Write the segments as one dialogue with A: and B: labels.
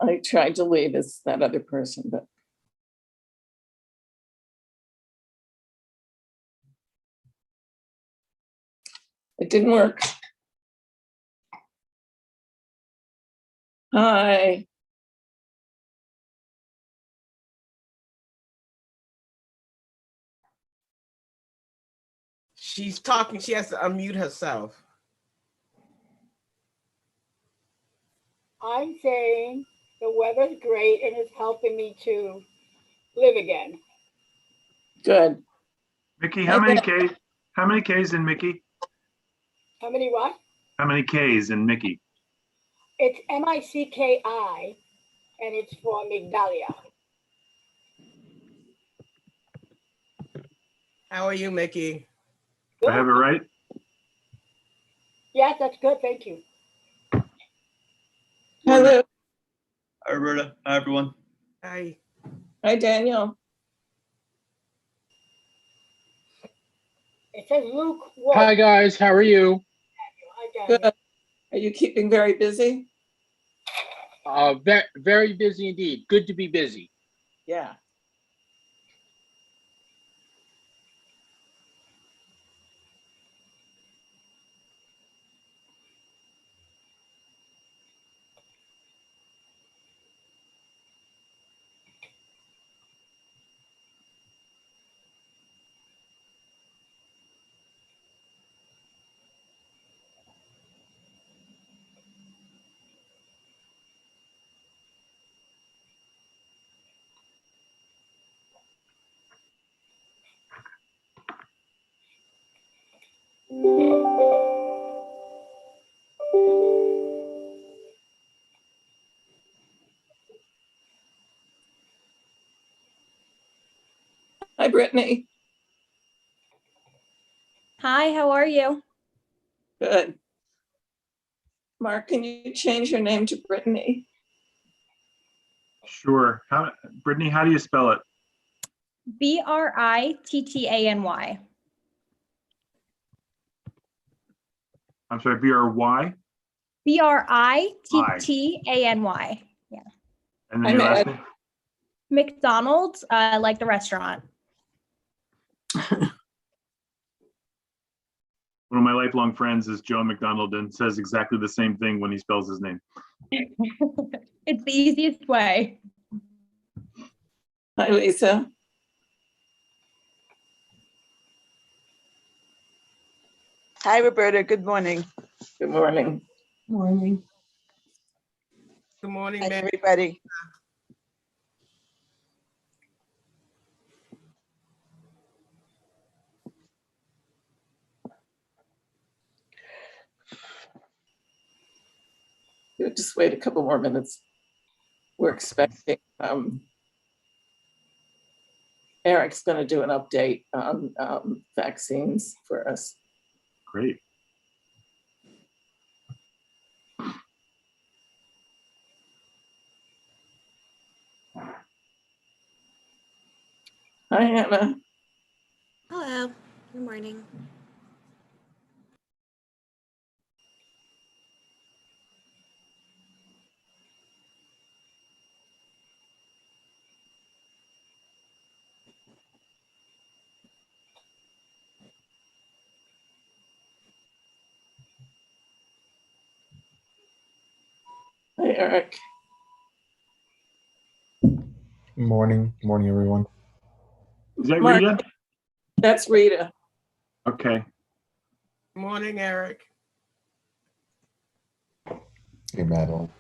A: I tried to leave as that other person, but. It didn't work. Hi.
B: She's talking. She has to unmute herself.
C: I'm saying the weather's great and it's helping me to live again.
A: Good.
D: Mickey, how many K's? How many K's in Mickey?
C: How many what?
D: How many K's in Mickey?
C: It's MICKI and it's for Migdalia.
B: How are you, Mickey?
D: Do I have it right?
C: Yes, that's good. Thank you.
A: Hello.
E: Hi, Roberta. Hi, everyone.
B: Hi.
A: Hi, Daniel.
C: It says Luke Wolf.
F: Hi guys, how are you?
C: Hi, Daniel.
A: Good. Are you keeping very busy?
F: Very busy indeed. Good to be busy.
A: Yeah. Hi, Brittany.
G: Hi, how are you?
A: Good. Mark, can you change your name to Brittany?
D: Sure. Brittany, how do you spell it?
G: Brittany.
D: I'm sorry, B-R-Y?
G: Brittany. Yeah.
D: And then your last name?
G: McDonald's, like the restaurant.
D: One of my lifelong friends is Joe McDonald and says exactly the same thing when he spells his name.
G: It's the easiest way.
A: Hi, Lisa.
H: Hi, Roberta. Good morning.
A: Good morning.
G: Morning.
B: Good morning,
H: Hi,
B: Mary.
H: everybody.
A: We'll just wait a couple more minutes. We're expecting Eric's going to do an update on vaccines for us.
D: Great.
A: Hi, Hannah.
I: Hello, good morning.
A: Hi, Eric.
J: Morning, everyone.
D: Is that
A: Mark,
D: Rita?
A: that's Rita.
D: Okay.
B: Good morning, Eric.
J: Hey, Madeline.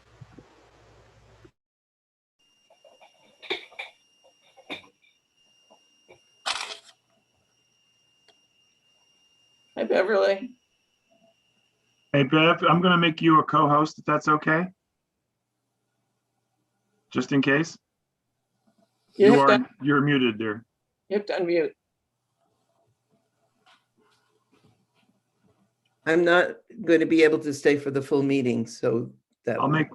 A: Hi, Beverly.
D: Hey, Bev, I'm going to make you a co-host if that's okay. Just in case. You're muted there.
A: You have to unmute.
K: I'm not going to be able to stay for the full meeting, so that
D: I'll make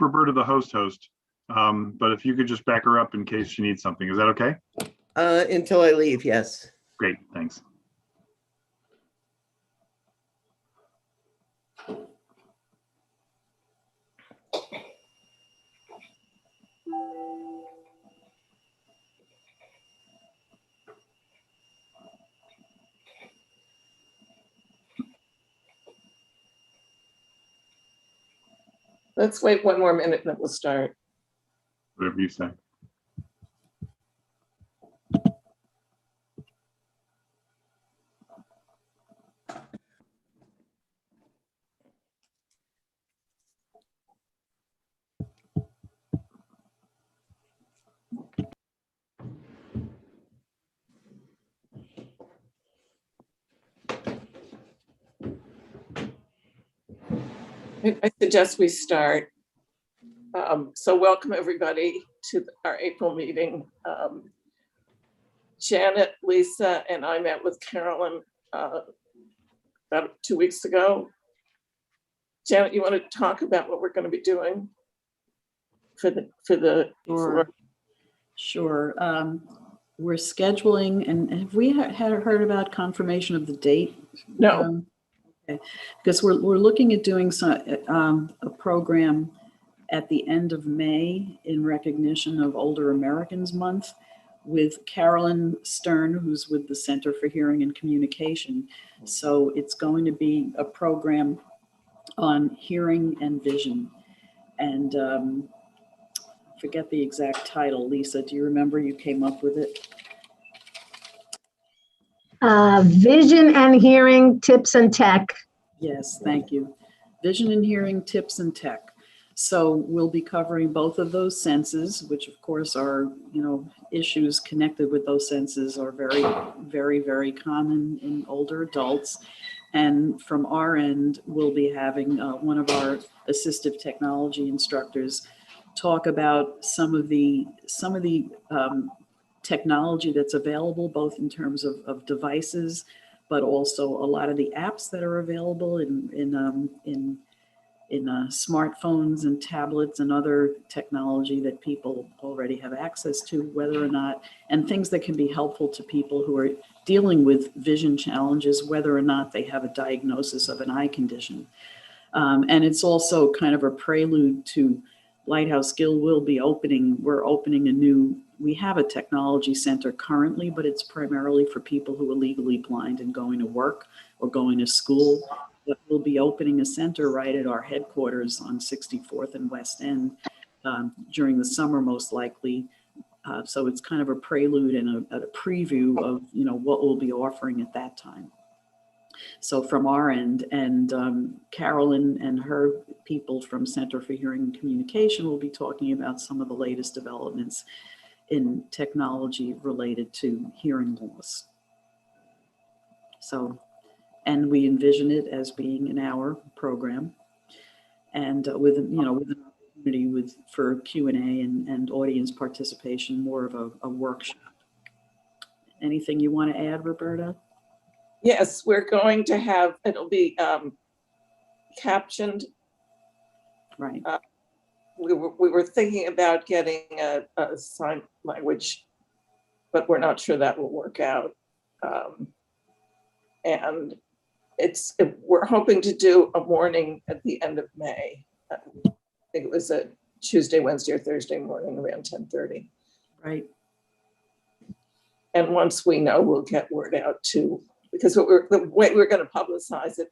D: Roberta the host. But if you could just back her up in case she needs something, is that okay?
K: until I leave, yes.
D: Great, thanks.
A: Let's wait one more minute and then we'll start.
D: Whatever you say.
A: I suggest we start. So welcome everybody to our April meeting. Janet, Lisa, and I met with Carolyn about 2 weeks ago. Janet, you want to talk about what we're going to be doing for the
L: Sure. We're scheduling, and have we heard about confirmation of the date?
A: No.
L: Okay. Because we're looking at doing a program at the end of May in recognition of Older Americans Month with Carolyn Stern, who's with the Center for Hearing and Communication. So it's going to be a program on hearing and vision. And forget the exact title. Lisa, do you remember? You came up with it.
M: Vision and hearing tips and tech.
L: Yes, thank you. Vision and hearing tips and tech. So we'll be covering both of those senses, which of course are, issues connected with those senses are very, very, very common in older adults. And from our end, we'll be having one of our assistive technology instructors talk about some of the technology that's available, both in terms of devices, but also a lot of the apps that are available in smartphones and tablets and other technology that people already have access to, whether or not, and things that can be helpful to people who are dealing with vision challenges, whether or not they have a diagnosis of an eye condition. And it's also kind of a prelude to Lighthouse Gill will be opening. We're opening we have a technology center currently, but it's primarily for people who are legally blind and going to work or going to school. But we'll be opening a center right at our headquarters on 64th and West End during the summer, most likely. So it's kind of a prelude and a preview of what we'll be offering at that time. So from our end, and Carolyn and her people from Center for Hearing and Communication will be talking about some of the latest developments in technology related to hearing loss. So, and we envision it as being an hour program, and with an opportunity for Q&A and audience participation, more of a workshop. Anything you want to add, Roberta?
A: Yes, we're going to have, it'll be captioned.
L: Right.
A: We were thinking about getting a sign language, but we're not sure that will work out. And we're hoping to do a morning at the end of May. I think it was a Tuesday, Wednesday, or Thursday morning around 10:30.
L: Right.
A: And once we know, we'll get word out too. Because the way we're going to publicize it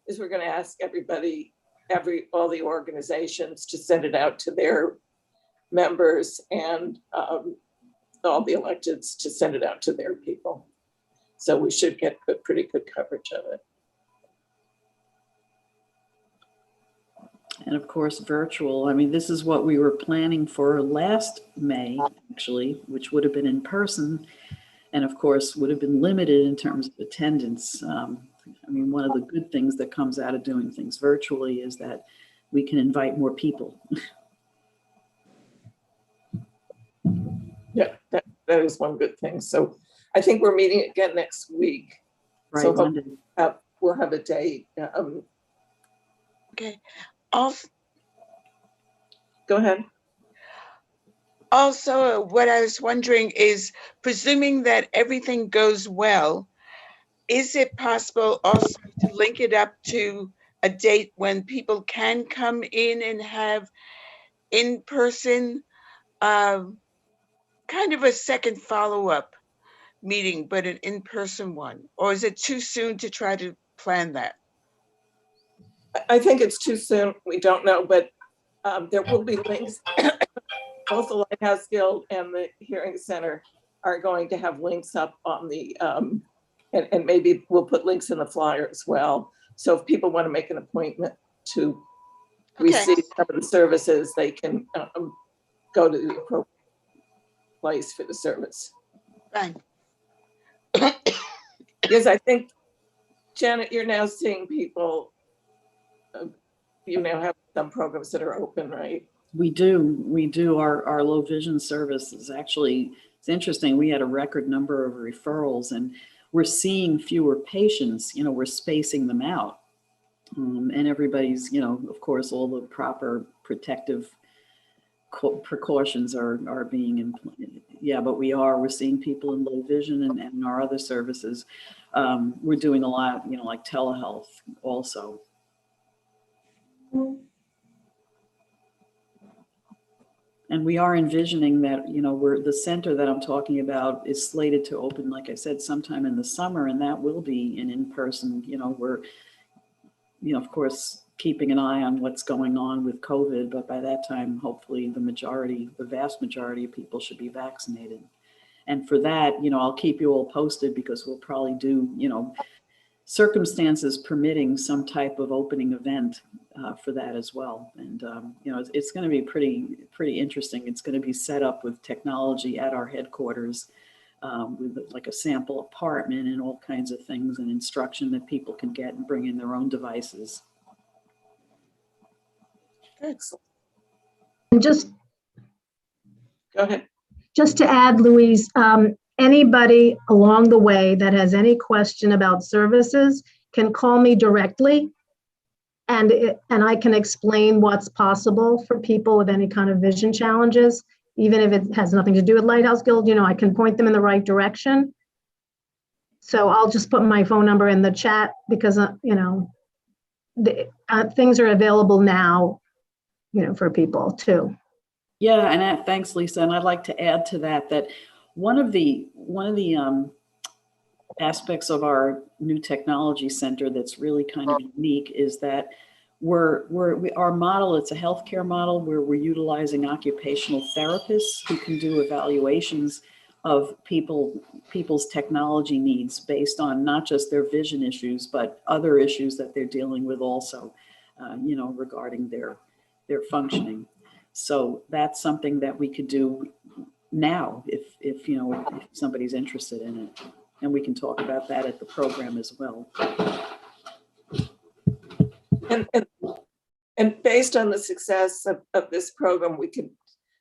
A: is we're going to ask everybody, all the organizations to send it out to their members and all the electeds to send it out to their people. So we should get pretty good coverage of it.
L: And of course, virtual. I mean, this is what we were planning for last May, actually, which would have been in person. And of course, would have been limited in terms of attendance. I mean, one of the good things that comes out of doing things virtually is that we can invite more people.
A: Yeah, that is one good thing. So I think we're meeting again next week.
L: Right,
A: so
L: Monday.
A: We'll have a date.
H: Okay.
A: Go ahead.
H: Also, what I was wondering is, presuming that everything goes well, is it possible also to link it up to a date when people can come in and have in-person, kind of a second follow-up meeting, but an in-person one? Or is it too soon to try to plan that?
A: I think it's too soon. We don't know, but there will be links. Both the Lighthouse Guild and the Hearing Center are going to have links up on the, and maybe we'll put links in the flyer as well. So if people want to make an appointment to receive some of the services, they can go to the appropriate place for the service.
H: Right.
A: Because I think, Janet, you're now seeing people, you now have some programs that are open, right?
L: We do. Our low vision service is actually, it's interesting. We had a record number of referrals and we're seeing fewer patients, we're spacing them out. And everybody's, of course, all the proper protective precautions are being implemented. Yeah, but we're seeing people in low vision and our other services. We're doing a lot, like telehealth also. And we are envisioning that, the center that I'm talking about is slated to open, like I said, sometime in the summer, and that will be an in-person, we're, of course, keeping an eye on what's going on with COVID, but by that time, hopefully the vast majority of people should be vaccinated. And for that, I'll keep you all posted because we'll probably do, circumstances permitting some type of opening event for that as well. And, it's going to be pretty interesting. It's going to be set up with technology at our headquarters with like a sample apartment and all kinds of things and instruction that people can get and bring in their own devices.
A: Excellent.
M: And just
A: Go ahead.
M: Just to add, Louise, anybody along the way that has any question about services can call me directly, and I can explain what's possible for people with any kind of vision challenges, even if it has nothing to do with Lighthouse Guild. I can point them in the right direction. So I'll just put my phone number in the chat because things are available now, for people too.
L: Yeah, and thanks, Lisa. And I'd like to add to that one of the aspects of our new technology center that's really kind of unique is that our model, it's a healthcare model where we're utilizing occupational therapists who can do evaluations of people's technology needs based on not just their vision issues, but other issues that they're dealing with also, regarding their functioning. So that's something that we could do now if somebody's interested in it. And we can talk about that at the program as well.
A: And based on the success of this program, we can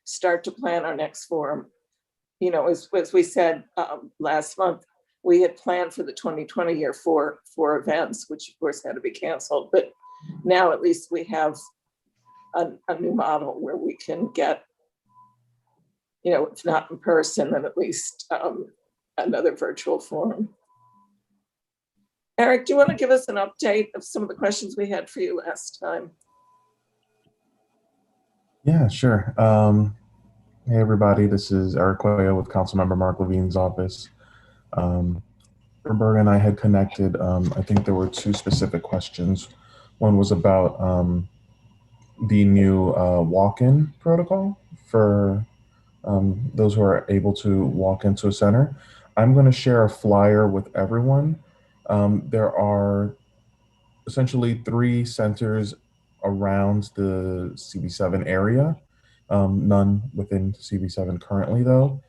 A: start to plan our next forum. As we said last month, we had planned for the 2020 year for events, which of course had to be canceled. But now at least we have a new model where we can get, if not in person, then at least another virtual forum. Eric, do you want to give us an update of some of the questions we had for you last time?
J: Yeah, sure. Hey, everybody. This is Eric Cuello with Councilmember Mark Levine's office. Roberta and I had connected. I think there were two specific questions. One was about the new walk-in protocol for those who are able to walk into a center. I'm going to share a flyer with everyone. There are essentially 3 centers around the CB7 area, none within CB7 currently though.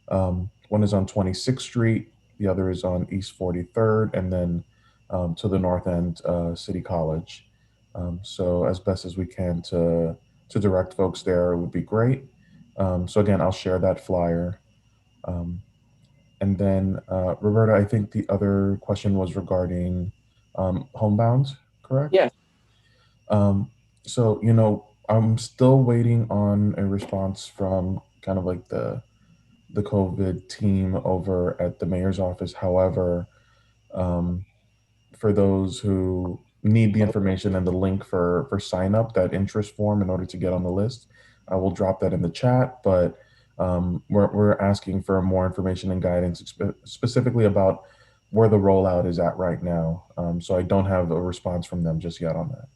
J: One is on 26th Street, the other is on East 43rd, and then to the north end, City College. So as best as we can to direct folks there would be great. So again, I'll share that flyer. And then Roberta, I think the other question was regarding homebound, correct?
A: Yes.
J: So, I'm still waiting on a response from kind of like the COVID team over at the mayor's office. However, for those who need the information and the link for sign up, that interest form in order to get on the list, I will drop that in the chat. But we're asking for more information and guidance specifically about where the rollout is at right now. So I don't have a response from them just yet on that.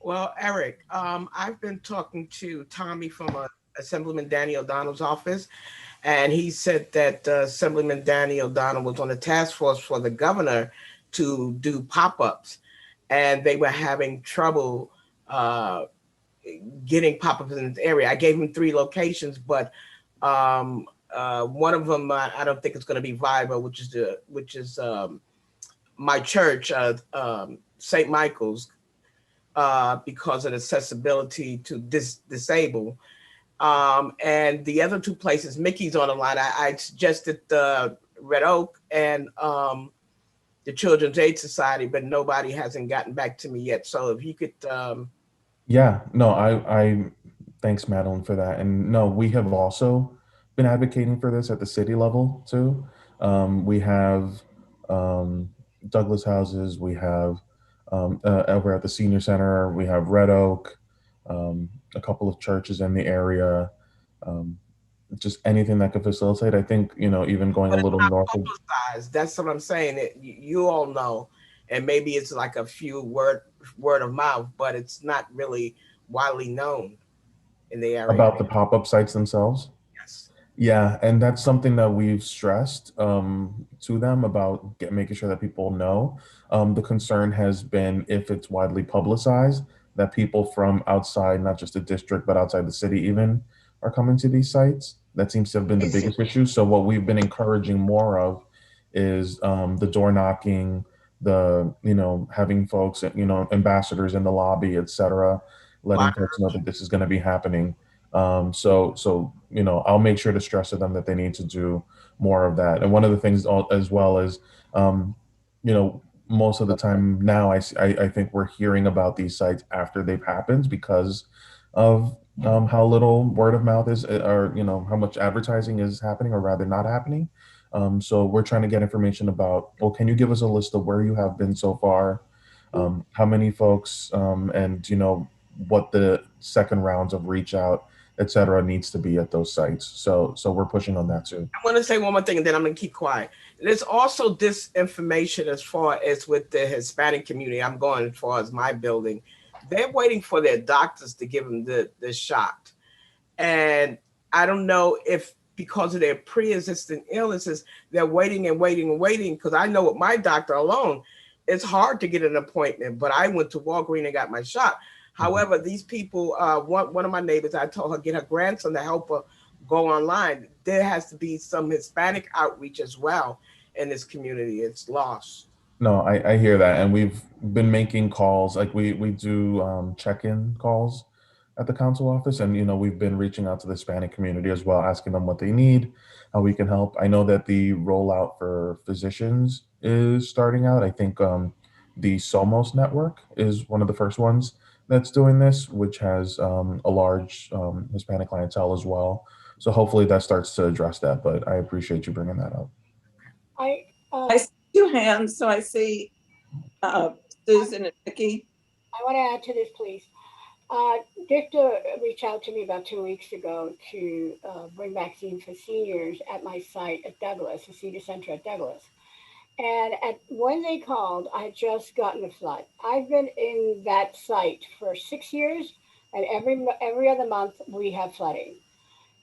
B: Well, Eric, I've been talking to Tommy from Assemblyman Danny O'Donnell's office, and he said that Assemblyman Danny O'Donnell was on the task force for the governor to do pop-ups, and they were having trouble uh, getting pop-ups in this area. I gave him 3 locations, but one of them I don't think it's going to be viable, which is my church, St. Michael's, because of accessibility to disabled. And the other 2 places, Mickey's on the line. I suggested Red Oak and the Children's Aid Society, but nobody hasn't gotten back to me yet. So if you could,
J: Yeah, no, I thanks Madeline for that. And no, we have also been advocating for this at the city level too. We have um, Douglas houses, we have over at the senior center, we have Red Oak, a couple of churches in the area, um, just anything that could facilitate. I think, even going a
B: but it's
J: little
B: not
J: north of,
B: publicized. That's what I'm saying. You all know, and maybe it's like a few word of mouth, but it's not really widely known in the area.
J: about the pop-up sites themselves.
B: Yes.
J: Yeah, and that's something that we've stressed to them about making sure that people know. The concern has been if it's widely publicized, that people from outside, not just the district, but outside the city even, are coming to these sites. That seems to have been the biggest issue. So what we've been encouraging more of is the door knocking, having folks, ambassadors in the lobby, et cetera, letting folks know that this is going to be happening. So I'll make sure to stress to them that they need to do more of that. And one of the things as well is, um, most of the time now, I think we're hearing about these sites after they've happened because of how little word of mouth is, or how much advertising is happening, or rather not happening. So we're trying to get information about, well, can you give us a list of where you have been so far, how many folks, and what the second rounds of reach out, et cetera, needs to be at those sites. So we're pushing on that too.
B: I want to say one more thing, and then I'm going to keep quiet. There's also disinformation as far as with the Hispanic community. I'm going as far as my building. They're waiting for their doctors to give them the shot. And I don't know if because of their pre-existing illnesses, they're waiting and waiting and waiting. Because I know with my doctor alone, it's hard to get an appointment. But I went to Walgreens and got my shot. However, these people, one of my neighbors, I told her get her grandson to help her go online. There has to be some Hispanic outreach as well in this community. It's lost.
J: No, I hear that, and we've been making calls. Like we do check-in calls at the council office, and we've been reaching out to the Hispanic community as well, asking them what they need, how we can help. I know that the rollout for physicians is starting out. I think the Somos network is one of the first ones that's doing this, which has a large Hispanic clientele as well. So hopefully that starts to address that. But I appreciate you bringing that up.
A: I see 2 hands, so I see Susan and Vicky.
C: I want to add to this, please. Victor reached out to me about 2 weeks ago to bring vaccines for seniors at my site at Douglas, the Senior Center at Douglas. And when they called, I had just gotten a flood. I've been in that site for 6 years, and every other month we have flooding.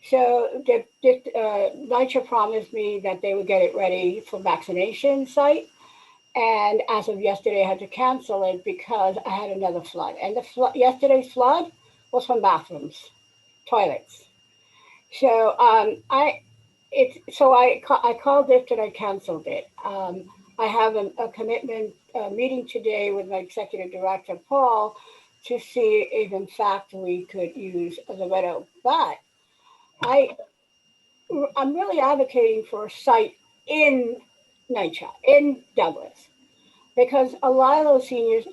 C: So NYCHA promised me that they would get it ready for vaccination site. And as of yesterday, I had to cancel it because I had another flood. And yesterday's flood was from bathrooms, toilets. So I called it and I canceled it. I have a commitment meeting today with my executive director, Paul, to see if in fact we could use the Red Oak. But I'm really advocating for a site in NYCHA, in Douglas, because a lot of those seniors,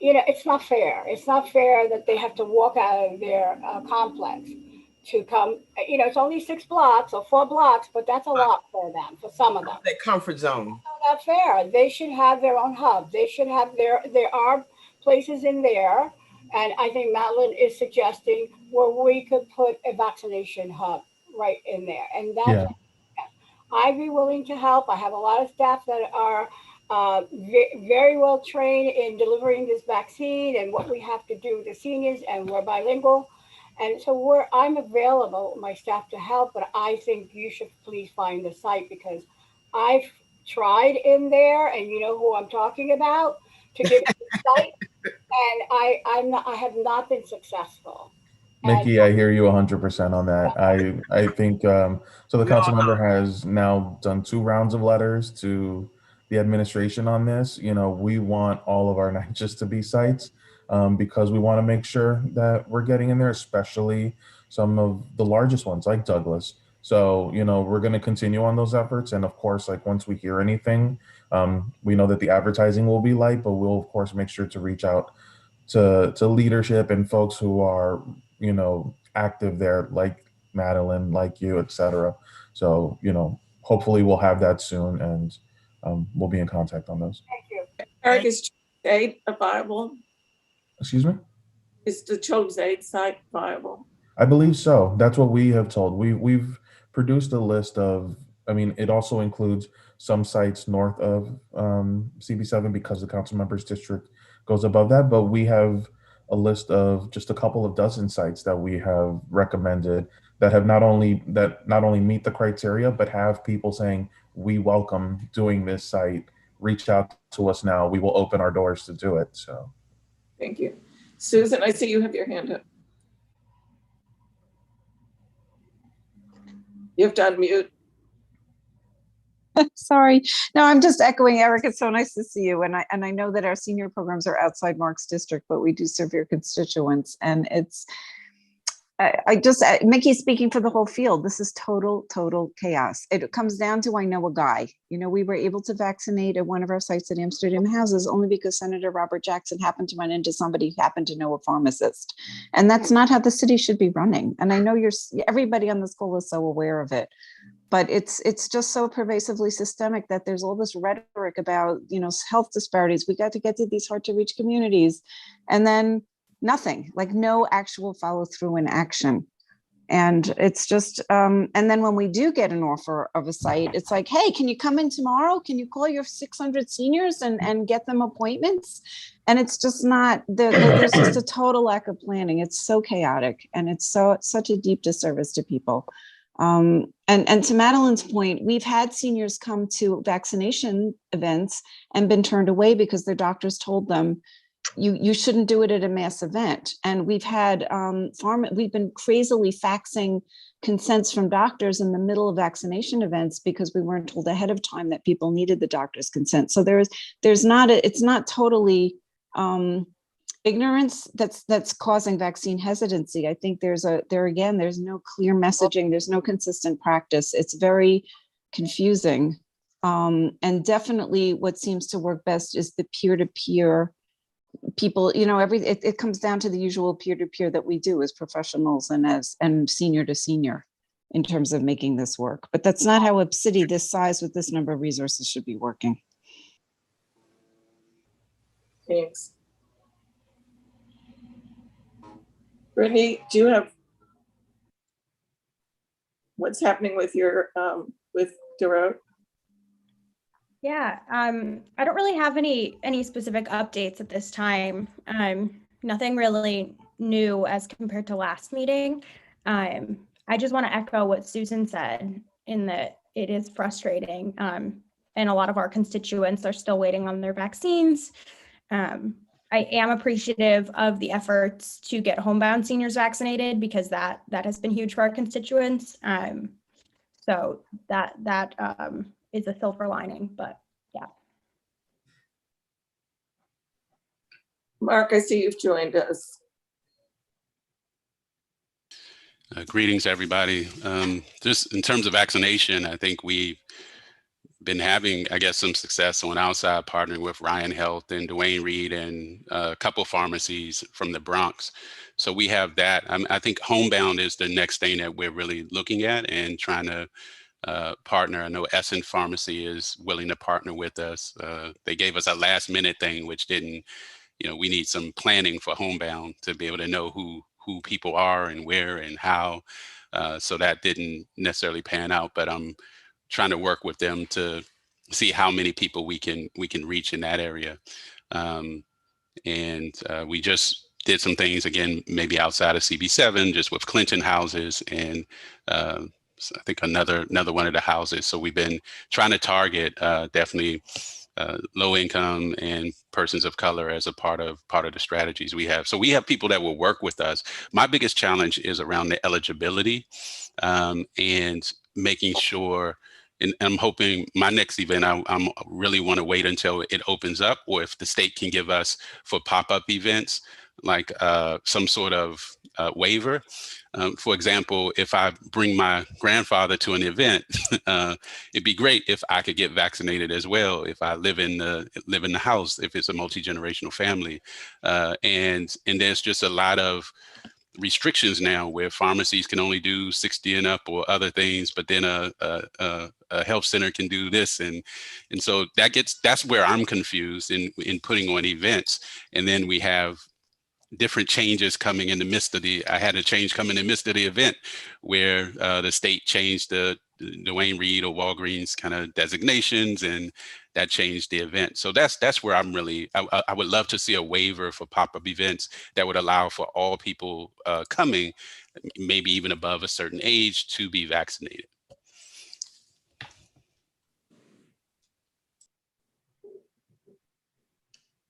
C: it's not fair. It's not fair that they have to walk out of their complex to come. It's only 6 blocks or 4 blocks, but that's a lot for them, for some of them.
B: Their comfort zone.
C: It's not fair. They should have their own hub. They should have there are places in there, and I think Madeline is suggesting where we could put a vaccination hub right in there, and that's.
J: Yeah.
C: I'd be willing to help. I have a lot of staff that are very well trained in delivering this vaccine and what we have to do with the seniors, and we're bilingual. And so I'm available, my staff, to help, but I think you should please find the site, because I've tried in there, and you know who I'm talking about, to give you the site, and I have not been successful.
J: Nikki, I hear you 100% on that. I think so. The council member has now done 2 rounds of letters to the administration on this. You know, we want all of our niches to be sites because we want to make sure that we're getting in there, especially some of the largest ones like Douglas. So, you know, we're going to continue on those efforts. And of course, like once we hear anything, we know that the advertising will be light, but we'll of course make sure to reach out to leadership and folks who are, you know, active there, like Madeline, like you, etc. So, you know, hopefully we'll have that soon, and we'll be in contact on those.
C: Thank you.
A: Eric, is Children's Aid viable?
J: Excuse me?
A: Is the Children's Aid site viable?
J: I believe so. That's what we have told. We've produced a list of, I mean, it also includes some sites north of CB7 because the council members district goes above that, but we have a list of just a couple of dozen sites that we have recommended that have not only meet the criteria, but have people saying, we welcome doing this site, reach out to us now, we will open our doors to do it. So
A: thank you. Susan, I see you have your hand up. You have to unmute.
N: Sorry. No, I'm just echoing Eric. It's so nice to see you. And I know that our senior programs are outside Mark's district, but we do serve your constituents. And it's, Mickey's speaking for the whole field. This is total chaos. It comes down to, I know a guy, you know, we were able to vaccinate at one of our sites at Amsterdam Houses only because Senator Robert Jackson happened to run into somebody who happened to know a pharmacist. And that's not how the city should be running. And I know everybody on this call is so aware of it. But it's just so pervasively systemic that there's all this rhetoric about, you know, health disparities. We got to get to these hard to reach communities, and then nothing, like no actual follow through in action. And it's just, and then when we do get an offer of a site, it's like, hey, can you come in tomorrow? Can you call your 600 seniors and get them appointments? And it's just not, there's just a total lack of planning. It's so chaotic, and it's such a deep disservice to people. And to Madeline's point, we've had seniors come to vaccination events and been turned away because their doctors told them, you shouldn't do it at a mass event. And we've had we've been crazily faxing consents from doctors in the middle of vaccination events because we weren't told ahead of time that people needed the doctor's consent. So it's not totally ignorance that's causing vaccine hesitancy. I think there's no clear messaging, there's no consistent practice. It's very confusing. And definitely what seems to work best is the peer-to-peer people, you know, it comes down to the usual peer-to-peer that we do as professionals and senior to senior in terms of making this work. But that's not how a city this size with this number of resources should be working.
A: Thanks. Brittany, do you have what's happening with your with Dorot?
G: Yeah, I don't really have any specific updates at this time. Nothing really new as compared to last meeting. I just want to echo what Susan said in that it is frustrating, and a lot of our constituents are still waiting on their vaccines. I am appreciative of the efforts to get homebound seniors vaccinated because that has been huge for our constituents. So that is a silver lining, but yeah.
A: Mark, I see you've joined us.
O: Greetings, everybody. Just in terms of vaccination, I think we've been having, I guess, some success on our side, partnering with Ryan Health and Dwayne Reed and a couple pharmacies from the Bronx. So we have that. I think homebound is the next thing that we're really looking at and trying to partner. I know Essen Pharmacy is willing to partner with us. They gave us a last minute thing, which didn't, you know, we need some planning for homebound to be able to know who people are and where and how. So that didn't necessarily pan out, but I'm trying to work with them to see how many people we can reach in that area. And we just did some things again, maybe outside of CB7, just with Clinton houses and I think another one of the houses. So we've been trying to target definitely low income and persons of color as a part of the strategies we have. So we have people that will work with us. My biggest challenge is around the eligibility and making sure. And I'm hoping my next event, I really want to wait until it opens up, or if the state can give us for pop-up events, like some sort of waiver. For example, if I bring my grandfather to an event, it'd be great if I could get vaccinated as well. If I live in the house, if it's a multi-generational family, and there's just a lot of restrictions now where pharmacies can only do 60 and up or other things, but then a health center can do this, and so that's where I'm confused in putting on events. And then we have different changes coming in the midst of I had a change coming in the midst of the event where the state changed the Duane Reade or Walgreens kind of designations, and that changed the event. So that's where I'm really, I would love to see a waiver for pop-up events that would allow for all people coming, maybe even above a certain age, to be vaccinated.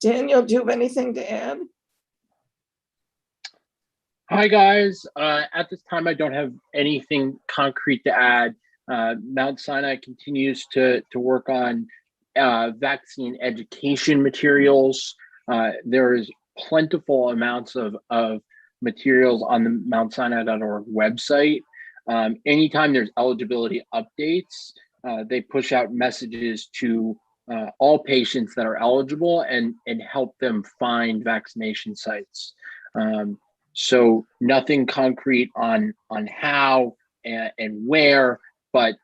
A: Daniel, do you have anything to add?
F: Hi, guys. At this time, I don't have anything concrete to add. Mount Sinai continues to work on vaccine education materials. There is plentiful amounts of materials on the mountsinai.org website. Anytime there's eligibility updates, they push out messages to all patients that are eligible and help them find vaccination sites. So nothing concrete on how and where, but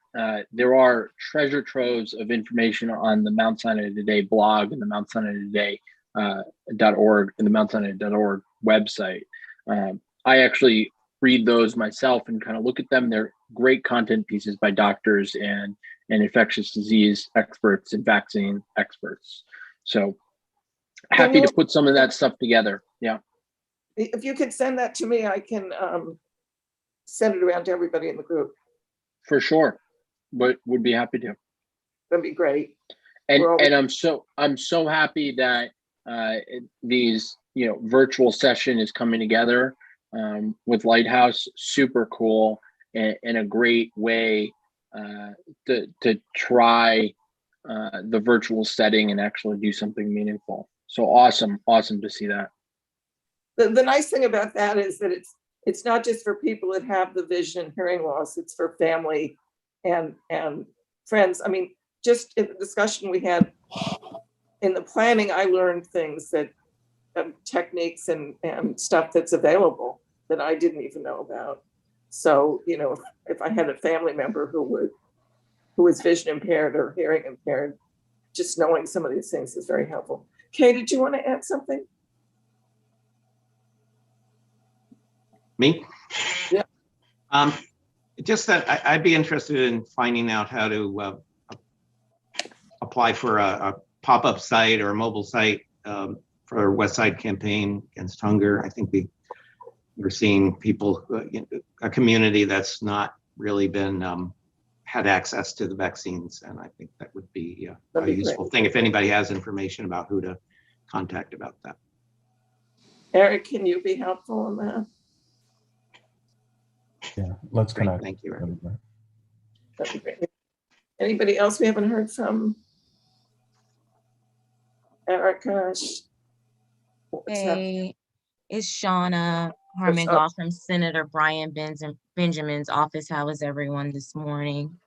F: there are treasure troves of information on the Mount Sinai Today blog and the Mount Sinai Today.org and the Mount Sinai.org website. I actually read those myself and kind of look at them. They're great content pieces by doctors and infectious disease experts and vaccine experts. So happy to put some of that stuff together. Yeah.
A: If you could send that to me, I can send it around to everybody in the group.
F: For sure, but would be happy to.
A: That'd be great.
F: And I'm so happy that these virtual session is coming together with Lighthouse. Super cool and a great way to try the virtual setting and actually do something meaningful. So awesome to see that.
A: The nice thing about that is that it's not just for people that have the vision and hearing loss, it's for family and friends. I mean, just in the discussion we had in the planning, I learned things that techniques and stuff that's available that I didn't even know about. So, if I had a family member who was vision impaired or hearing impaired, just knowing some of these things is very helpful. Kay, did you want to add something?
P: Me?
A: Yeah.
P: Just that I'd be interested in finding out how to apply for a pop-up site or a mobile site for a West Side campaign against hunger. I think we're seeing people, a community that's not really been had access to the vaccines, and I think that would be a useful thing if anybody has information about who to contact about that.
A: Eric, can you be helpful in that?
J: Yeah, let's connect.
P: Thank you, Eric.
A: That'd be great. Anybody else we haven't heard from? Erica?
Q: Hey, it's Shauna Harmon-Goff from Senator Brian Benjamin's office. How is everyone this morning?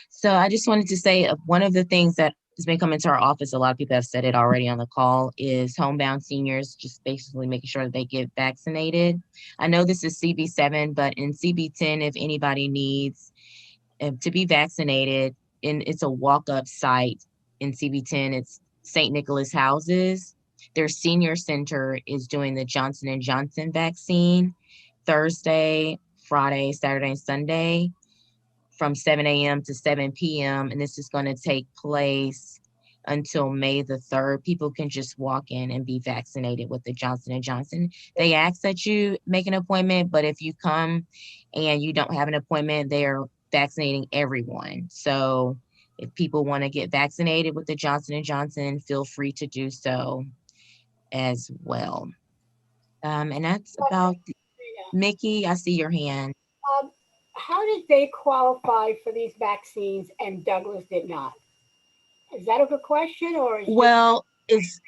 Q: So I just wanted to say one of the things that has been coming to our office, a lot of people have said it already on the call, is homebound seniors just basically making sure that they get vaccinated. I know this is CB7, but in CB10, if anybody needs to be vaccinated, and it's a walk-up site in CB10, it's St. Nicholas Houses. Their senior center is doing the Johnson & Johnson vaccine Thursday, Friday, Saturday, and Sunday from 7 a.m. to 7 p.m. And this is going to take place until May the 3rd. People can just walk in and be vaccinated with the Johnson & Johnson. They ask that you make an appointment, but if you come and you don't have an appointment, they're vaccinating everyone. So if people want to get vaccinated with the Johnson & Johnson, feel free to do so as well. And that's about Mickey, I see your hand.
C: How did they qualify for these vaccines and Douglas did not? Is that a good question, or is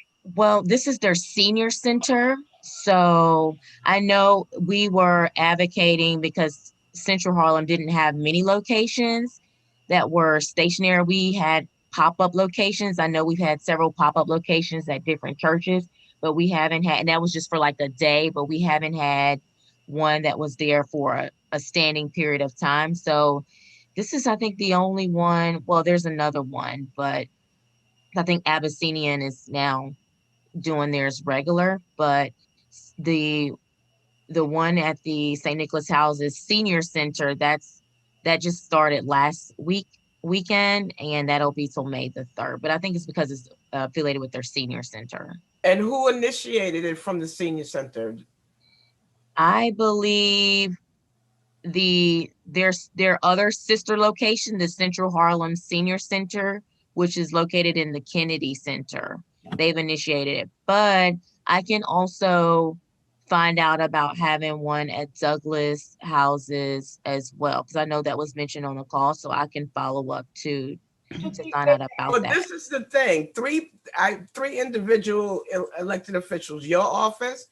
Q: this is their senior center. So I know we were advocating because Central Harlem didn't have many locations that were stationary. We had pop-up locations. I know we've had several pop-up locations at different churches, but we haven't had, and that was just for like a day, but we haven't had one that was there for a standing period of time. So this is, I think, the only one. Well, there's another one, but I think Abyssinian is now doing theirs regular, but the one at the St. Nicholas Houses Senior Center, that just started last weekend, and that'll be till May the 3rd. But I think it's because it's affiliated with their senior center.
B: And who initiated it from the senior center?
Q: I believe their other sister location, the Central Harlem Senior Center, which is located in the Kennedy Center. They've initiated it, but I can also find out about having one at Douglas Houses as well, because I know that was mentioned on the call, so I can follow up to find out about that.
B: This is the thing. Three individual elected officials, your office,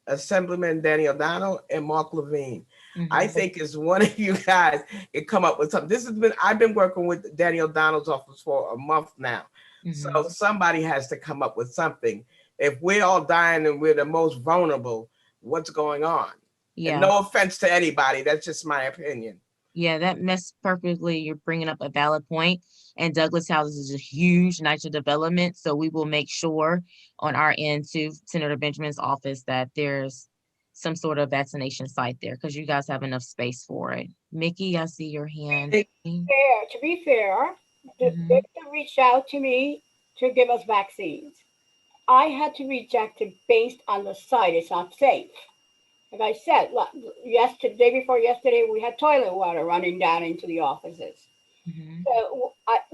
B: Assemblyman Danny O'Donnell and Mark Levine. I think as one of you guys can come up with something. I've been working with Danny O'Donnell's office for a month now. So somebody has to come up with something. If we're all dying and we're the most vulnerable, what's going on?
Q: Yeah.
B: And no offense to anybody, that's just my opinion.
Q: Yeah, that messes perfectly. You're bringing up a valid point. And Douglas Houses is a huge niche development. So we will make sure on our end to Senator Benjamin's office that there's some sort of vaccination site there because you guys have enough space for it. Mickey, I see your hand.
C: To be fair, Victor reached out to me to give us vaccines. I had to reject it based on the site. It's not safe. Like I said, day before yesterday, we had toilet water running down into the offices.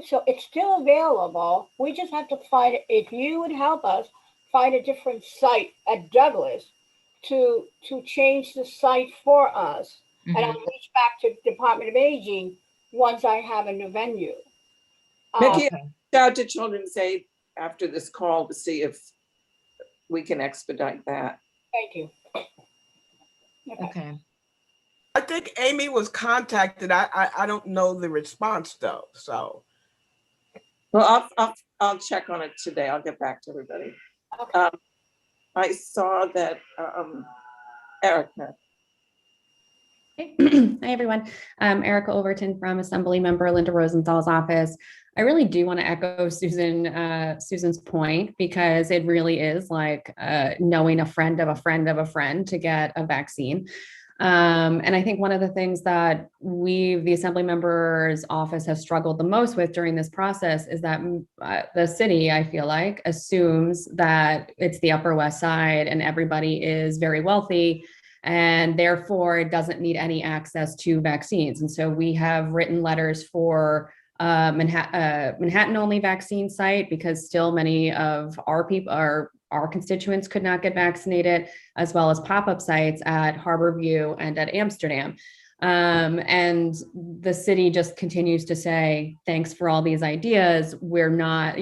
C: So it's still available. We just have to find, if you would help us find a different site at Douglas to change the site for us. And I'll reach back to the Department of Aging once I have a new venue.
A: Mickey, reach out to Children's Aid after this call to see if we can expedite that.
C: Thank you.
Q: Okay.
B: I think Amy was contacted. I don't know the response though. So,
A: well, I'll check on it today. I'll get back to everybody.
C: Okay.
A: I saw that Erica.
R: Hey, hi everyone. Erica Overton from Assembly Member Linda Rosenthal's office. I really do want to echo Susan's point because it really is like knowing a friend of a friend of a friend to get a vaccine. And I think one of the things that the Assembly Member's office has struggled the most with during this process is that the city, I feel like, assumes that it's the Upper West Side and everybody is very wealthy and therefore it doesn't need any access to vaccines. And so we have written letters for Manhattan only vaccine site because still many of our constituents could not get vaccinated, as well as pop-up sites at Harborview and at Amsterdam. And the city just continues to say, thanks for all these ideas. We're not,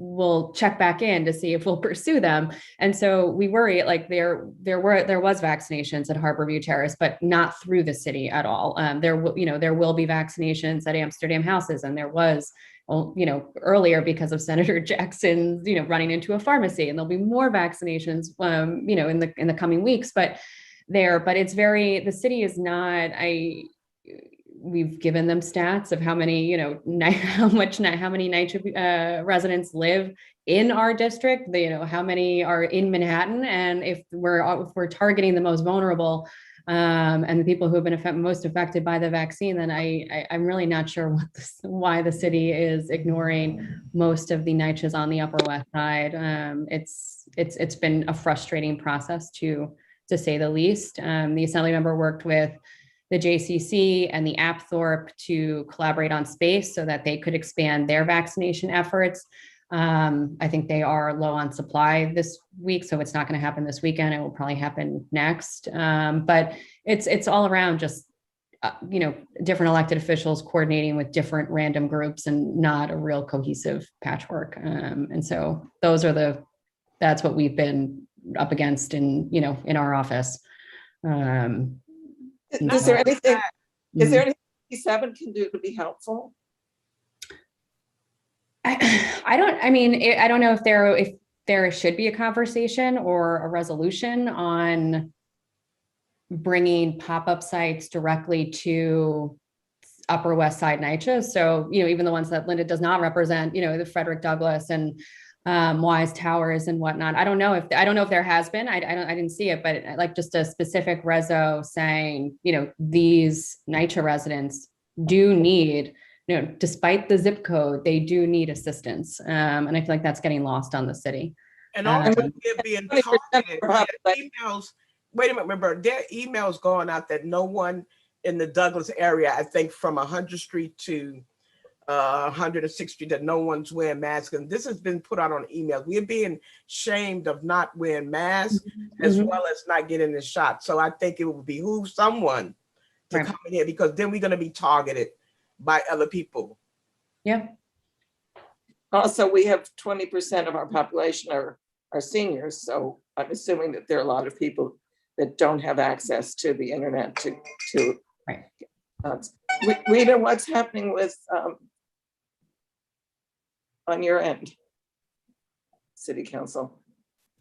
R: we'll check back in to see if we'll pursue them. And so we worry, like there was vaccinations at Harborview Terrace, but not through the city at all. There will be vaccinations at Amsterdam Houses, and there was, earlier because of Senator Jackson's, running into a pharmacy, and there'll be more vaccinations, in the coming weeks. But it's the city is not. We've given them stats of how many, how many NYCHA residents live in our district. How many are in Manhattan, and if we're targeting the most vulnerable, and the people who have been most affected by the vaccine, then I'm really not sure why the city is ignoring most of the NYCHAs on the Upper West Side. It's been a frustrating process to say the least. The Assembly member worked with the JCC and the Apthorpe to collaborate on space so that they could expand their vaccination efforts. I think they are low on supply this week, so it's not going to happen this weekend. It will probably happen next. But it's all around just different elected officials coordinating with different random groups and not a real cohesive patchwork. And so that's what we've been up against in our office.
A: Is there anything MCB7 can do to be helpful?
R: I don't know if there should be a conversation or a resolution on bringing pop-up sites directly to Upper West Side NYCHA. So, even the ones that Linda does not represent, the Frederick Douglass and Wise Towers and whatnot. I don't know if there has been. I didn't see it, but like just a specific reso saying, these NYCHA residents do need, despite the zip code, they do need assistance. And I feel like that's getting lost on the city.
B: And also they're being targeted. Emails. Wait a minute, remember, there are emails going out that no one in the Douglas area, I think from 100th Street to 106th Street, that no one's wearing masks. And this has been put out on emails. We're being shamed of not wearing masks as well as not getting the shot. So I think it would behoove someone to come in here, because then we're going to be targeted by other people.
R: Yeah.
A: Also, we have 20% of our population are seniors. So I'm assuming that there are a lot of people that don't have access to the internet to Rita, what's happening with on your end, City Council?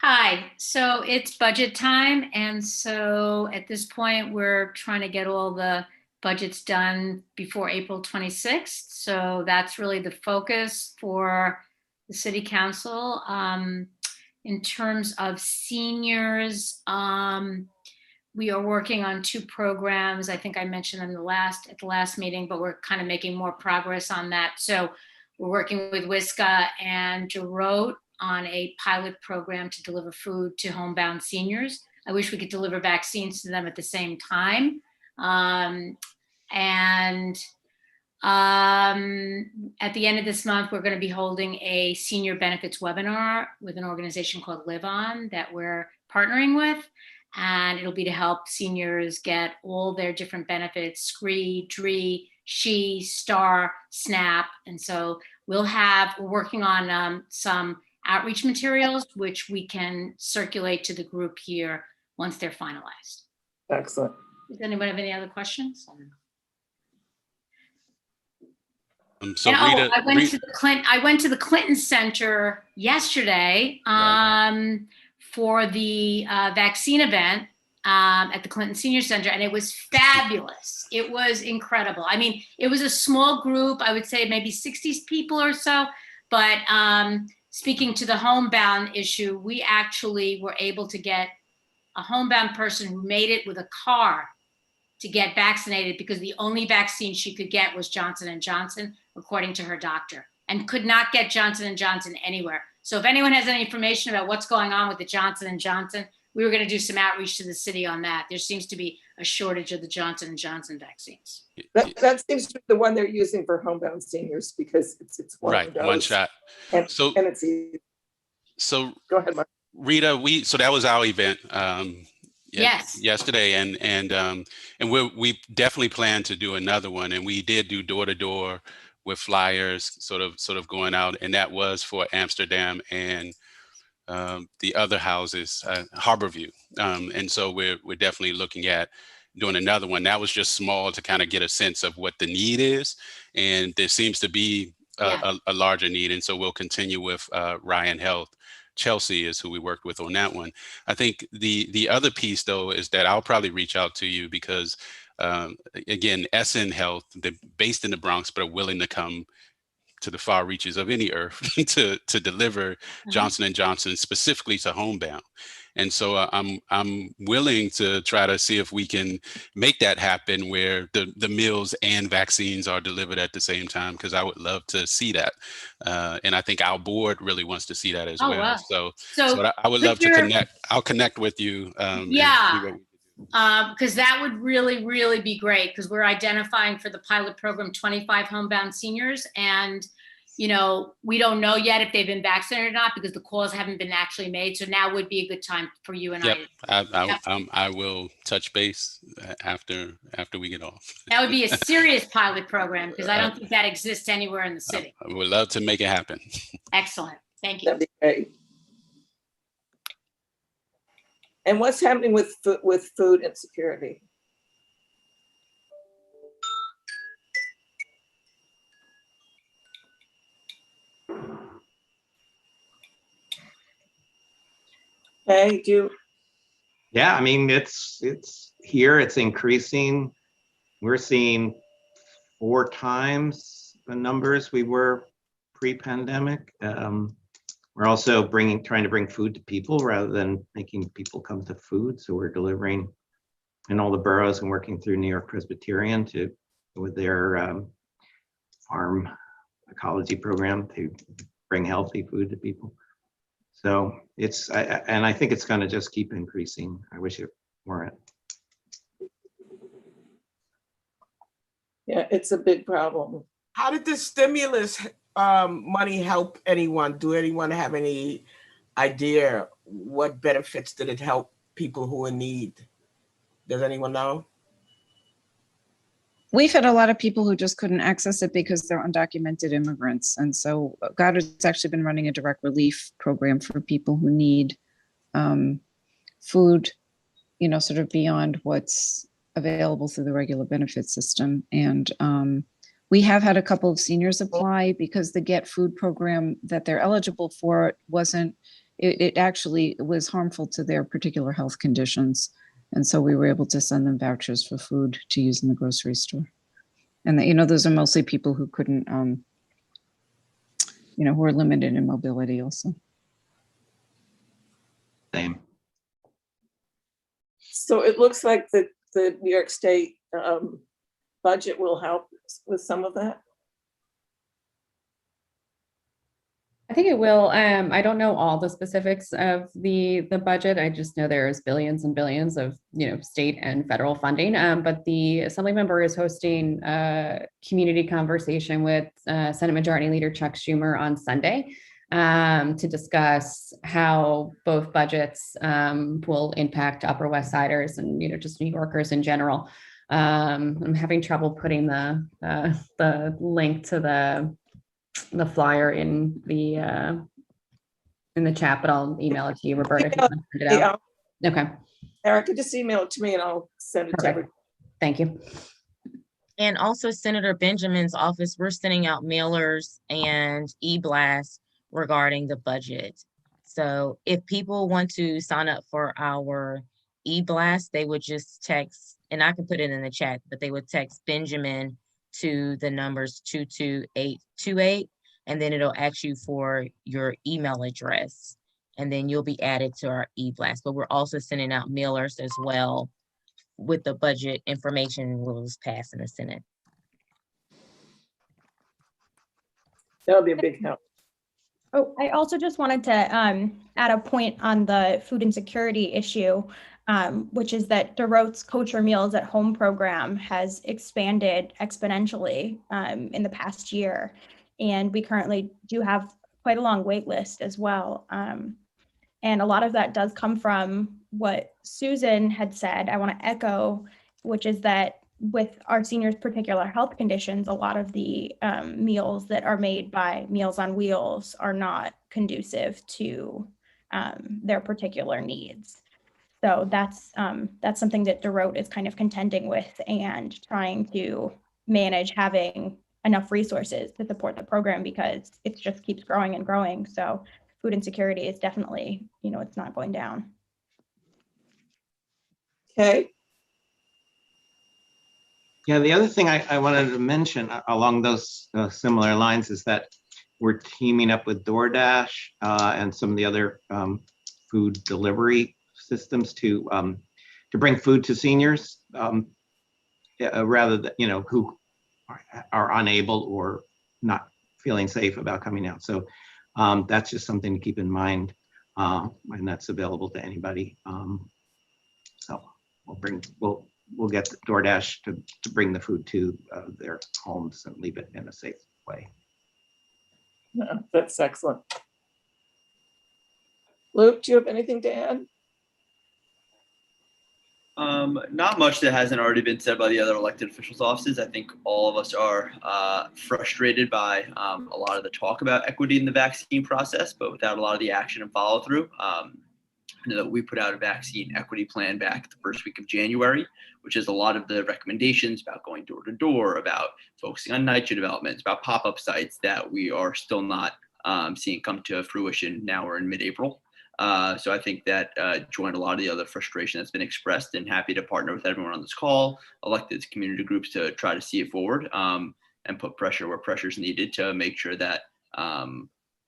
S: Hi, so it's budget time. And so at this point, we're trying to get all the budgets done before April 26th. So that's really the focus for the City Council. In terms of seniors, we are working on 2 programs. I think I mentioned them at the last meeting, but we're kind of making more progress on that. So we're working with WISCA and Jarot on a pilot program to deliver food to homebound seniors. I wish we could deliver vaccines to them at the same time. At the end of this month, we're going to be holding a senior benefits webinar with an organization called Live On that we're partnering with. And it'll be to help seniors get all their different benefits, SCREE, DREE, SHE, STAR, SNAP. And so we're working on some outreach materials, which we can circulate to the group here once they're finalized.
A: Excellent.
S: Does anyone have any other questions?
O: So Rita,
S: I went to the Clinton Center yesterday for the vaccine event at the Clinton Senior Center, and it was fabulous. It was incredible. I mean, it was a small group, I would say maybe 60 people or so, but speaking to the homebound issue, we actually were able to get a homebound person who made it with a car to get vaccinated because the only vaccine she could get was Johnson & Johnson, according to her doctor, and could not get Johnson & Johnson anywhere. So if anyone has any information about what's going on with the Johnson & Johnson, we were going to do some outreach to the city on that. There seems to be a shortage of the Johnson & Johnson vaccines.
A: That seems to be the one they're using for homebound seniors because it's one dose.
O: One shot.
A: And it's easy.
O: So
A: go ahead, Mark.
O: Rita, so that was our event
S: yes,
O: yesterday, and we definitely plan to do another one, and we did do door to door with flyers, sort of going out, and that was for Amsterdam and the other houses, Harborview, and so we're definitely looking at doing another one. That was just small to kind of get a sense of what the need is, and there seems to be a larger need, and so we'll continue with Ryan Health. Chelsea is who we worked with on that one. I think the other piece, though, is that I'll probably reach out to you because, again, SN Health, they're based in the Bronx, but are willing to come to the far reaches of any earth to deliver Johnson & Johnson specifically to homebound. And so I'm willing to try to see if we can make that happen where the meals and vaccines are delivered at the same time, because I would love to see that. And I think our board really wants to see that as well.
S: Wow.
O: So I would love to connect. I'll connect with you.
S: Yeah. Because that would really, really be great, because we're identifying for the pilot program 25 homebound seniors. And, you know, we don't know yet if they've been vaccinated or not, because the calls haven't been actually made. So now would be a good time for you and
O: I will touch base after we get off.
S: That would be a serious pilot program, because I don't think that exists anywhere in the city.
O: I would love to make it happen.
S: Excellent. Thank you.
A: That'd be great. And what's happening with food insecurity? Hey,
P: Yeah, I mean, it's here, it's increasing. We're seeing 4 times the numbers we were pre-pandemic. We're also trying to bring food to people rather than making people come to food. So we're delivering in all the boroughs and working through New York Presbyterian with their farm ecology program to bring healthy food to people. So and I think it's going to just keep increasing. I wish it weren't.
A: Yeah, it's a big problem.
B: How did this stimulus money help anyone? Do anyone have any idea what benefits did it help people who are in need? Does anyone know?
N: We've had a lot of people who just couldn't access it because they're undocumented immigrants. And so Goddard's actually been running a direct relief program for people who need food, you know, sort of beyond what's available through the regular benefit system. And we have had a couple of seniors apply because the Get Food program that they're eligible for it actually was harmful to their particular health conditions. And so we were able to send them vouchers for food to use in the grocery store. And, you know, those are mostly people who couldn't, you know, who are limited in mobility also.
P: Same.
A: So it looks like the New York State budget will help with some of that.
R: I think it will. I don't know all the specifics of the budget. I just know there's billions and billions of, you know, state and federal funding. But the Assembly member is hosting a community conversation with Senate Majority Leader Chuck Schumer on Sunday to discuss how both budgets will impact Upper West Siders and, you know, just New Yorkers in general. I'm having trouble putting the link to the flyer in the chat, but I'll email it to you, Roberta. If you want to send it out. Okay.
A: Erica, just email it to me and I'll send it to everyone.
R: Thank you.
Q: And also Senator Benjamin's office, we're sending out mailers and e-blasts regarding the budget. So if people want to sign up for our e-blast, they would just text, and I can put it in the chat, but they would text Benjamin to the numbers 22828, and then it'll ask you for your email address, and then you'll be added to our e-blast. But we're also sending out mailers as well with the budget information was passed in the Senate.
A: That'll be a big help.
G: Oh, I also just wanted to add a point on the food insecurity issue, which is that DeRote's Coach Your Meals at Home program has expanded exponentially in the past year. And we currently do have quite a long wait list as well. And a lot of that does come from what Susan had said, I want to echo, which is that with our seniors' particular health conditions, a lot of the meals that are made by Meals on Wheels are not conducive to their particular needs. So that's something that DeRote is kind of contending with and trying to manage, having enough resources to support the program because it just keeps growing and growing. So food insecurity is definitely, you know, it's not going down.
A: Okay.
P: Yeah, the other thing I wanted to mention along those similar lines is that we're teaming up with DoorDash and some of the other food delivery systems to bring food to seniors rather than, who are unable or not feeling safe about coming out. So that's just something to keep in mind, and that's available to anybody. So we'll get DoorDash to bring the food to their homes and leave it in a safe way.
A: Yeah, that's excellent. Luke, do you have anything to add?
E: Not much that hasn't already been said by the other elected officials' offices. I think all of us are frustrated by a lot of the talk about equity in the vaccine process, but without a lot of the action and follow through. You know, we put out a vaccine equity plan back the first week of January, which is a lot of the recommendations about going door to door, about focusing on niche developments, about pop-up sites that we are still not seeing come to fruition. Now we're in mid-April. So I think that joined a lot of the other frustration that's been expressed, and happy to partner with everyone on this call, elected community groups, to try to see it forward and put pressure where pressure is needed to make sure that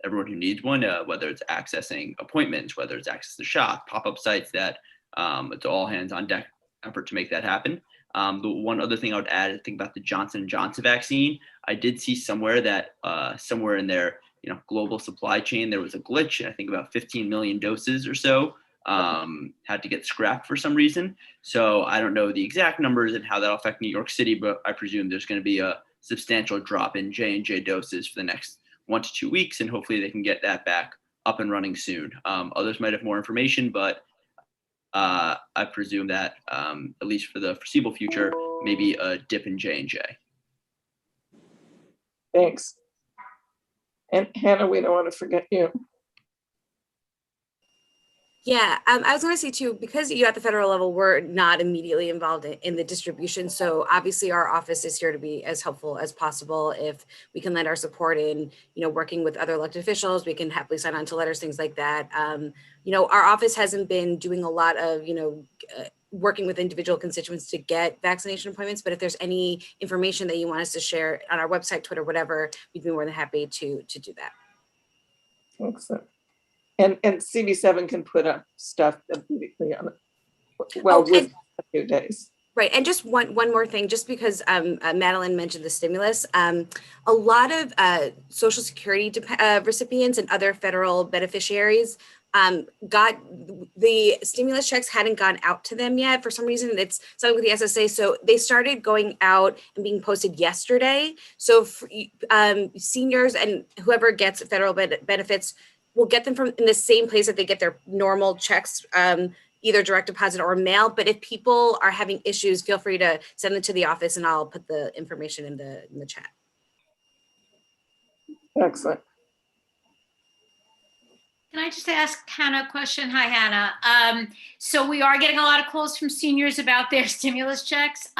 E: everyone who needs one, whether it's accessing appointments, whether it's access to shop, pop-up sites, that it's all hands on deck effort to make that happen. The one other thing I would add, I think about the Johnson & Johnson vaccine. I did see somewhere that somewhere in their global supply chain, there was a glitch, and I think about 15 million doses or so had to get scrapped for some reason. So I don't know the exact numbers and how that'll affect New York City, but I presume there's going to be a substantial drop in J&J doses for the next 1 to 2 weeks, and hopefully they can get that back up and running soon. Others might have more information, but I presume that at least for the foreseeable future, maybe a dip in J&J.
A: Thanks. And Hannah, we don't want to forget you.
I: Yeah, I was going to say too, because you at the federal level, we're not immediately involved in the distribution. So obviously our office is here to be as helpful as possible. If we can lend our support in, working with other elected officials, we can happily sign on to letters, things like that. Our office hasn't been doing a lot of, working with individual constituents to get vaccination appointments. But if there's any information that you want us to share on our website, Twitter, whatever, we'd be more than happy to do that.
A: Excellent. And MCB7 can put up stuff immediately on it. Well, with a few days.
I: Right. And just one more thing, just because Madeline mentioned the stimulus, a lot of Social Security recipients and other federal beneficiaries got the stimulus checks hadn't gone out to them yet. For some reason, it's something with the SSA. So they started going out and being posted yesterday. So seniors and whoever gets federal benefits will get them from in the same place that they get their normal checks, either direct deposit or mail. But if people are having issues, feel free to send them to the office and I'll put the information in the chat.
A: Excellent.
S: Can I just ask Hannah a question? Hi, Hannah. So we are getting a lot of calls from seniors about their stimulus checks.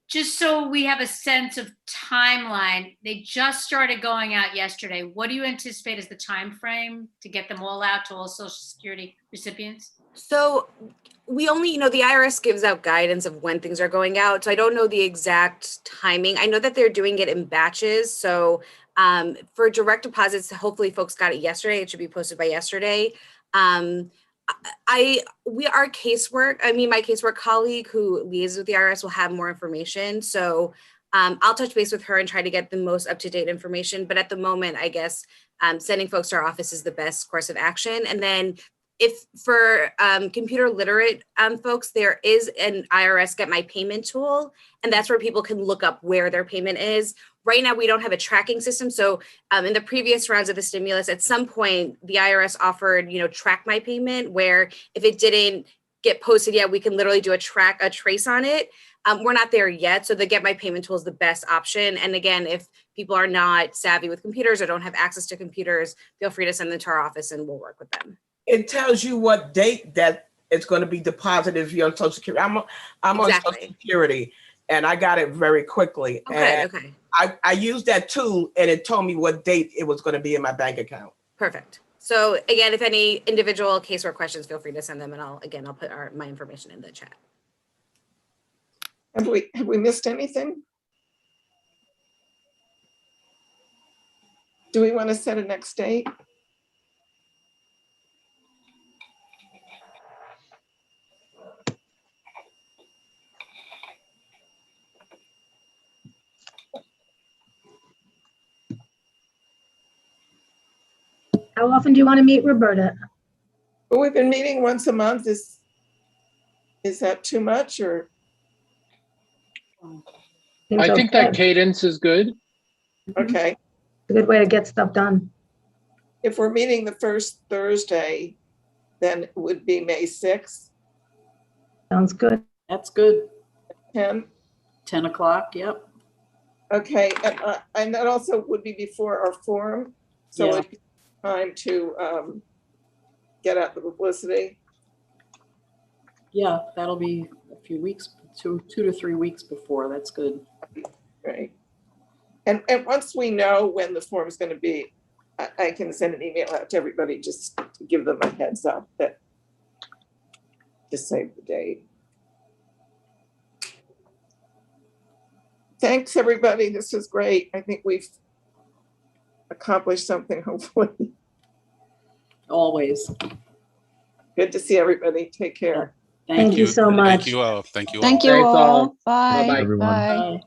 S: Just so we have a sense of timeline, they just started going out yesterday. What do you anticipate as the time frame to get them all out to all Social Security recipients?
I: So we only, the IRS gives out guidance of when things are going out. So I don't know the exact timing. I know that they're doing it in batches. So for direct deposits, hopefully folks got it yesterday. It should be posted by yesterday. My casework colleague who liaises with the IRS will have more information. So I'll touch base with her and try to get the most up-to-date information. But at the moment, I guess sending folks to our office is the best course of action. And then if for computer literate folks, there is an IRS Get My Payment tool, and that's where people can look up where their payment is. Right now, we don't have a tracking system. So in the previous rounds of the stimulus, at some point, the IRS offered, Track My Payment, where if it didn't get posted yet, we can literally do a trace on it. We're not there yet. So the Get My Payment tool is the best option. And again, if people are not savvy with computers or don't have access to computers, feel free to send them to our office and we'll work with them.
B: It tells you what date that it's going to be deposited if you're on Social Security. I'm on Social Security, and I got it very quickly.
I: Okay.
B: I used that tool, and it told me what date it was going to be in my bank account.
I: Perfect. So again, if any individual casework questions, feel free to send them, and I'll put my information in the chat.
A: Have we missed anything? Do we want to set a next date?
M: How often do you want to meet, Roberta?
A: Well, we've been meeting once a month. Is that too much or?
F: I think that cadence is good.
A: Okay.
M: It's a good way to get stuff done.
A: If we're meeting the first Thursday, then it would be May 6th.
M: Sounds good.
L: That's good.
A: 10.
L: 10 o'clock, yep.
A: Okay, and that also would be before our forum. So
L: Yeah.
A: it'd be time to get out the publicity.
L: Yeah, that'll be a few weeks, two to 3 weeks before. That's good.
A: Right. And once we know when the forum is going to be, I can send an email out to everybody just to give them a heads up that just save the date. Thanks, everybody. This was great. I think we've accomplished something, hopefully.
L: Always.
A: Good to see everybody. Take care.
M: Thank you so much.
O: Thank you all. Thank you all.
N: Thank you
F: Thanks
N: all.
F: all.
N: Bye.
J: Everyone.
N: Bye.
L: Bye.